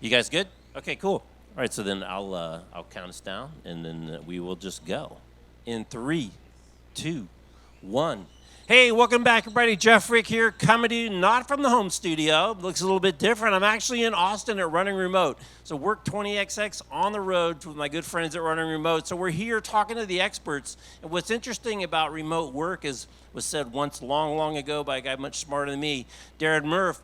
You guys good? Okay, cool. All right, so then I'll count us down, and then we will just go. In 3, 2, 1. Hey, welcome back, everybody. Jeff Rick here, coming to you not from the home studio. Looks a little bit different. I'm actually in Austin at Running Remote. So Work 20XX on the road with my good friends at Running Remote. So we're here talking to the experts. And what's interesting about remote work was said once long ago by a guy much smarter than me, Darren Murph.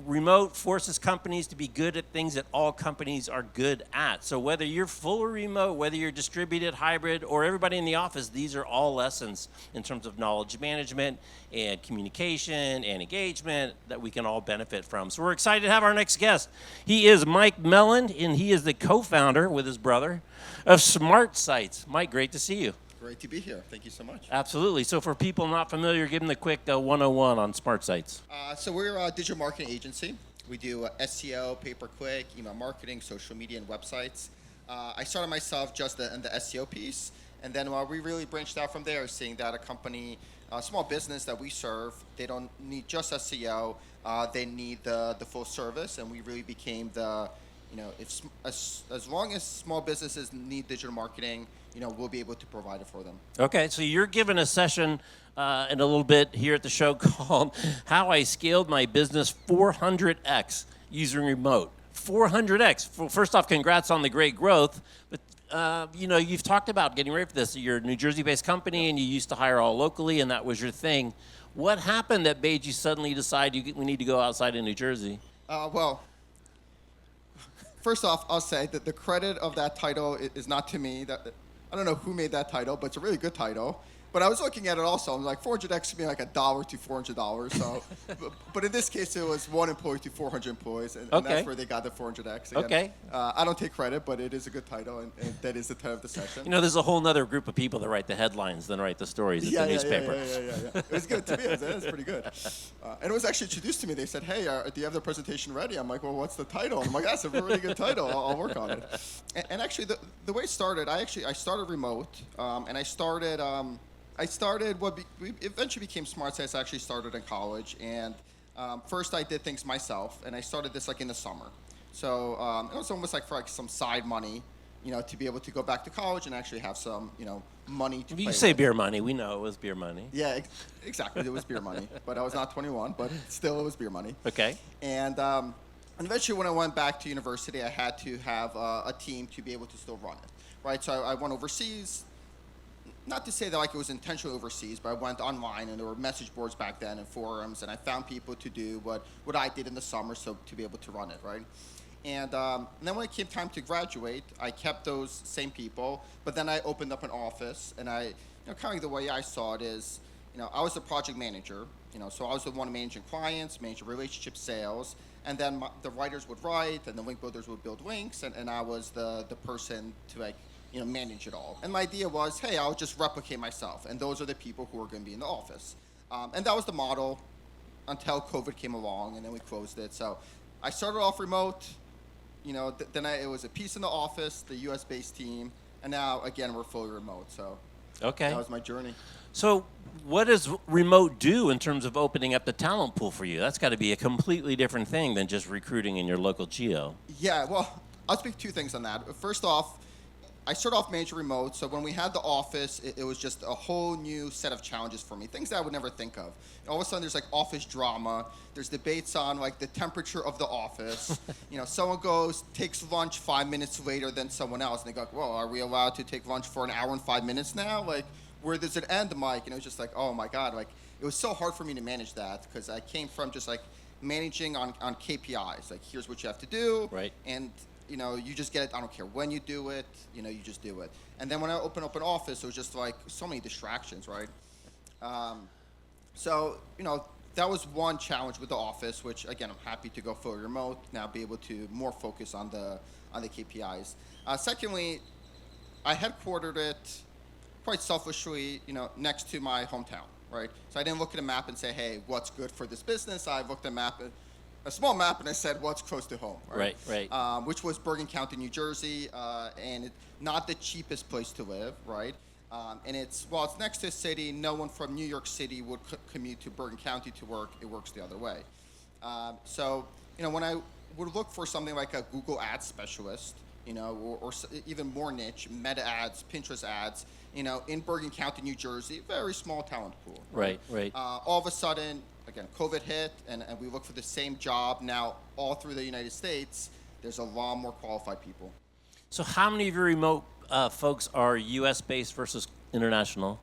Remote forces companies to be good at things that all companies are good at. So whether you're full remote, whether you're distributed, hybrid, or everybody in the office, these are all lessons in terms of knowledge management and communication and engagement that we can all benefit from. So we're excited to have our next guest. He is Mike Melen, and he is the co-founder with his brother of SmartSites. Mike, great to see you. Great to be here. Thank you so much. Absolutely. So for people not familiar, give them the quick 101 on SmartSites. So we're a digital marketing agency. We do SEO, pay-per-click, email marketing, social media, and websites. I started myself just in the SEO piece, and then we really branched out from there, seeing that a company, a small business that we serve, they don't need just SEO, they need the full service, and we really became if as long as small businesses need digital marketing, we'll be able to provide it for them. Okay, so you're giving a session in a little bit here at the show called How I Scaled My Business 400X Using Remote. 400X. First off, congrats on the great growth. But, you've talked about getting ready for this. You're a New Jersey-based company, and you used to hire all locally, and that was your thing. What happened that made you suddenly decide we need to go outside of New Jersey? First off, I'll say that the credit of that title is not to me. I don't know who made that title, but it's a really good title. But I was looking at it also. I'm like, 400X would be like $1 to $400. So, but in this case, it was 1 employee to 400 employees, and that's where they got the 400X. Again, okay. I don't take credit, but it is a good title, and that is the title of the session. There's a whole other group of people that write the headlines than write the stories at the newspaper. Yeah. It was good to me. It was pretty good. And it was actually introduced to me. They said, hey, do you have the presentation ready? I'm like, well, what's the title? And I'm like, that's a really good title. I'll work on it. And actually, the way it started, I started remote, and I started what eventually became SmartSites. I actually started in college, and first I did things myself, and I started this in the summer. So it was almost for some side money, to be able to go back to college and actually have some, money to play You say with. beer money. We know it was beer money. Yeah, exactly. It was beer money, but I was not 21, but still it was beer money. Okay. And eventually when I went back to university, I had to have a team to be able to still run it, right? So I went overseas. Not to say that it was intentionally overseas, but I went online, and there were message boards back then and forums, and I found people to do what I did in the summer, so to be able to run it, right? And then when it came time to graduate, I kept those same people, but then I opened up an office, and I, kind of the way I saw it is, I was the project manager, so I was the one managing clients, managing relationship sales, and then the writers would write, and the link builders would build links, and I was the person to manage it all. And my idea was, hey, I'll just replicate myself, and those are the people who are going to be in the office. And that was the model until COVID came along, and then we closed it. So I started off remote, then it was a piece in the office, the US-based team, and now, again, we're fully remote. So that was my journey. So what does remote do in terms of opening up the talent pool for you? That's got to be a completely different thing than just recruiting in your local geo. Yeah, well, I'll speak two things on that. First off, I started off managing remote, so when we had the office, it was just a whole new set of challenges for me, things that I would never think of. All of a sudden, there's office drama. There's debates on the temperature of the office. Someone takes lunch 5 minutes later than someone else, and they go, well, are we allowed to take lunch for an hour and 5 minutes now? Where does it end, Mike? It was just oh my God, it was so hard for me to manage that, because I came from just managing on KPIs, here's what you have to do. Right. And you just get it. I don't care when you do it. You just do it. And then when I opened up an office, it was just so many distractions, right? So that was one challenge with the office, which again I'm happy to go fully remote now, be able to more focus on the KPIs. Secondly, I headquartered it quite selfishly, next to my hometown, right? So I didn't look at a map and say, hey, what's good for this business? I looked at a small map, and I said, what's close to home, right? Right. Which was Bergen County, New Jersey, and not the cheapest place to live, right? And it's next to a city. No one from New York City would commute to Bergen County to work. It works the other way. So when I would look for something like a Google Ads specialist, or even more niche, Meta ads, Pinterest ads, in Bergen County, New Jersey, very small talent pool. Right. All of a sudden, again, COVID hit, and we look for the same job now all through the United States. There's a lot more qualified people. So how many of your remote folks are U.S.-based versus international?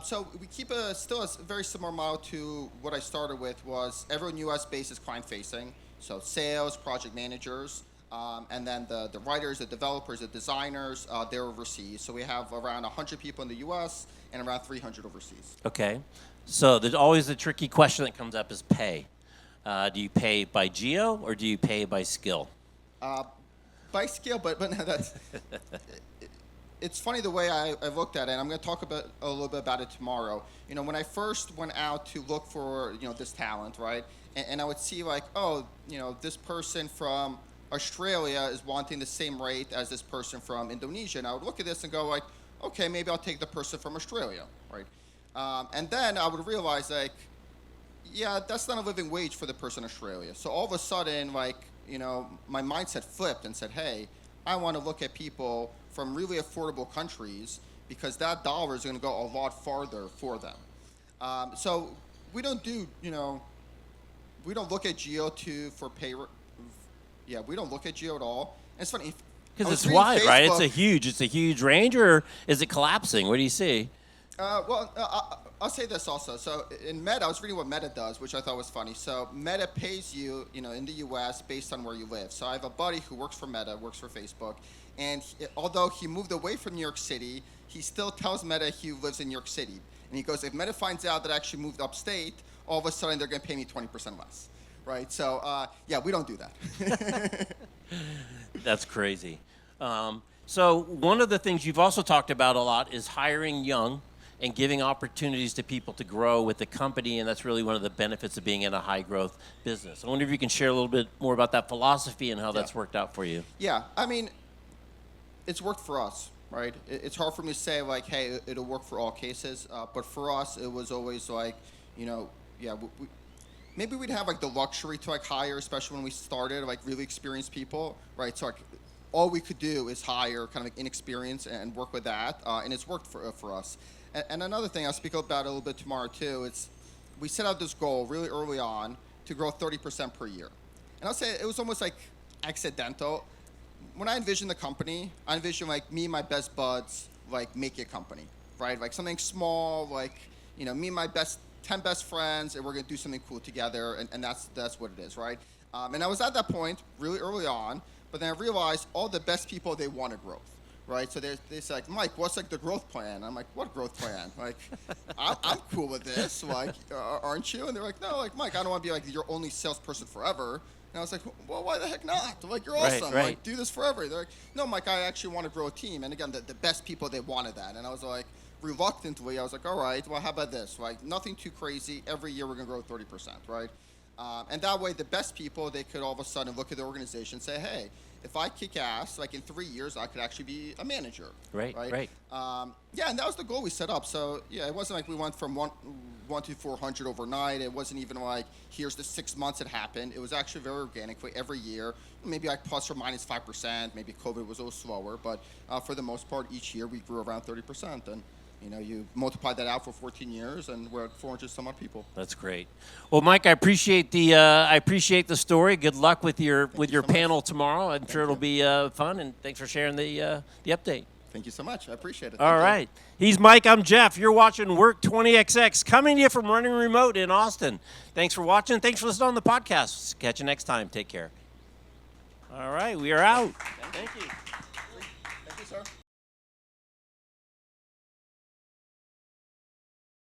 So we keep still a very similar model to what I started with. Was everyone U.S.-based is client-facing, so sales, project managers, and then the writers, the developers, the designers, they're overseas. So we have around 100 people in the U.S. and around 300 overseas. Okay. So there's always the tricky question that comes up is pay. Do you pay by geo or do you pay by skill? By skill, but no, that's. It's funny the way I've looked at it, and I'm going to talk a little bit about it tomorrow. When I first went out to look for, this talent, right, and I would see like, oh, this person from Australia is wanting the same rate as this person from Indonesia, and I would look at this and go like, okay, maybe I'll take the person from Australia, right? And then I would realize like, yeah, that's not a living wage for the person in Australia. So all of a sudden, like, my mindset flipped and said, hey, I want to look at people from really affordable countries because that dollar is going to go a lot farther for them. So we don't do, we don't look at geo for pay. Yeah, we don't look at geo at all. And it's funny because it's wide, right? It's a huge range, or is it collapsing? What do you see? I'll say this also. So in Meta, I was reading what Meta does, which I thought was funny. So Meta pays you, in the U.S. based on where you live. So I have a buddy who works for Meta, works for Facebook, and although he moved away from New York City, he still tells Meta he lives in New York City. And he goes, if Meta finds out that I actually moved upstate, all of a sudden they're going to pay me 20% less, right? So yeah, we don't do that. That's crazy. So one of the things you've also talked about a lot is hiring young and giving opportunities to people to grow with the company, and that's really one of the benefits of being in a high-growth business. I wonder if you can share a little bit more about that philosophy and how that's worked out for you. Yeah, I mean, it's worked for us, right? It's hard for me to say, like, hey, it'll work for all cases, but for us, it was always like, maybe we'd have, like, the luxury to, like, hire, especially when we started, like, really experienced people, right? So, like, all we could do is hire kind of like inexperienced and work with that, and it's worked for us. And another thing, I'll speak about it a little bit tomorrow too, it's we set out this goal really early on to grow 30% per year. And I'll say it was almost like accidental. When I envisioned the company, I envisioned like me and my best buds, like make a company, right? Like something small, like, me and my 10 best friends, and we're gonna do something cool together, and that's what it is, right? And I was at that point really early on, but then I realized all the best people, they wanted growth. Right, so they say like, Mike, what's like the growth plan? I'm like, what growth plan? Like, I'm cool with this. Like, aren't you? And they're like, no, like Mike, I don't want to be like your only salesperson forever. And I was like, well, why the heck not? Like, you're awesome. Right. Like, do this forever. They're like, no, Mike, I actually want to grow a team. And again, the best people, they wanted that. And I was like, reluctantly, I was like, all right, well, how about this? Like, nothing too crazy. Every year we're gonna grow 30%, right? And that way, the best people, they could all of a sudden look at the organization and say, hey, if I kick ass, like in 3 years, I could actually be a manager. Right. Yeah, and that was the goal we set up. So yeah, it wasn't like we went from one to 400 overnight. It wasn't even like here's the 6 months it happened. It was actually very organic. Every year, maybe like plus or minus 5%. Maybe COVID was a little slower, but for the most part, each year we grew around 30%. And you multiply that out for 14 years, and we're at 400 some odd people. That's great. Well, Mike, I appreciate the story. Good luck with your panel tomorrow. I'm sure it'll be fun, and thanks for sharing the update. Thank you so much. I appreciate it. All right. He's Mike. I'm Jeff. You're watching Work 20XX, coming to you from Running Remote in Austin. Thanks for watching. Thanks for listening on the podcast. Catch you next time. Take care. All right. We are out. Thank you. Thank you, sir.